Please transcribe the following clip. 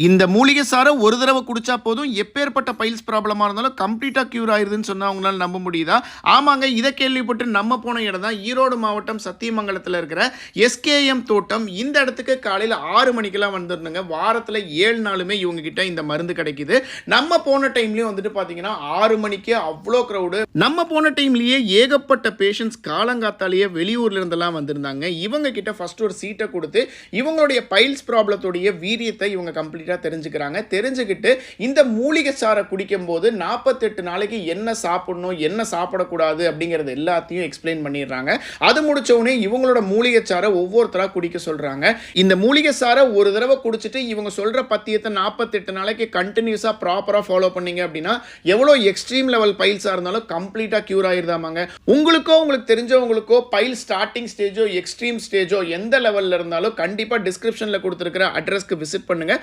இந்த மூலிகை சாரை ஒரு தடவை குடிச்சா போதும், எப்பேற்பட்ட பைல்ஸ் ப்ராப்ளமா இருந்தாலும் கம்ப்ளீட்டா கியூர் ஆயிருதுன்னு சொன்னா உங்களால நம்ப முடியுதா? ஆமாங்க, இத கேள்விப்பட்டு நம்ம போன இடம் தான் ஈரோடு மாவட்டம் சத்தியமங்கலத்துல இருக்கிற எஸ்கேஎம் தோட்டம். இந்த இடத்துக்கு காலையில 6 மணிக்கெல்லாம் வந்துரணுங்க. வாரத்துல 7 நாளுமே இவங்க கிட்ட இந்த மருந்து கிடைக்குது. நம்ம போன டைம்லயும் வந்துட்டு பாத்தீங்கன்னா 6 மணிக்கு அவ்வளோ கிரவுடு. நம்ம போன டைம்லயே ஏகப்பட்ட பேஷண்ட்ஸ் காலங்காத்தாலேயே வெளியூர்ல இருந்தெல்லாம் வந்திருந்தாங்க. இவங்க கிட்ட ஃபர்ஸ்ட் ஒரு சீட்டை கொடுத்து இவங்களுடைய பைல்ஸ் ப்ராப்ளத்துடைய வீரியத்தை இவங்க கம்ப்ளீட்டா தெரிஞ்சுக்கிறாங்க. தெரிஞ்சுக்கிட்டு இந்த மூலிகை சாறை குடிக்கும்போது 48 நாளைக்கு என்ன சாப்பிடணும், என்ன சாப்பிடக்கூடாது அப்படிங்கிறது எல்லாத்தையும் எக்ஸ்பிளைன் பண்ணிடுறாங்க. அது முடிச்ச உடனே இவங்களோட மூலிகை சாறை ஒவ்வொருத்தரா குடிக்க சொல்றாங்க. இந்த மூலிகை சாறை ஒரு தடவை குடிச்சிட்டு இவங்க சொல்ற பத்தியத்தை 48 நாளைக்கு கண்டினியூஸா ப்ராப்பரா ஃபாலோ பண்ணீங்க அப்படின்னா எவ்வளோ எக்ஸ்ட்ரீம் லெவல் பைல்ஸா இருந்தாலும் கம்ப்ளீட்டா கியூர் ஆயிருதாமாங்க. உங்களுக்கு தெரிஞ்சவங்களுக்கோ பைல் ஸ்டார்டிங் ஸ்டேஜோ எக்ஸ்ட்ரீம் ஸ்டேஜோ எந்த லெவல்ல இருந்தாலும் கண்டிப்பா டிஸ்கிரிப்ஷன்ல கொடுத்திருக்கிற அட்ரஸ்க்கு விசிட் பண்ணுங்க.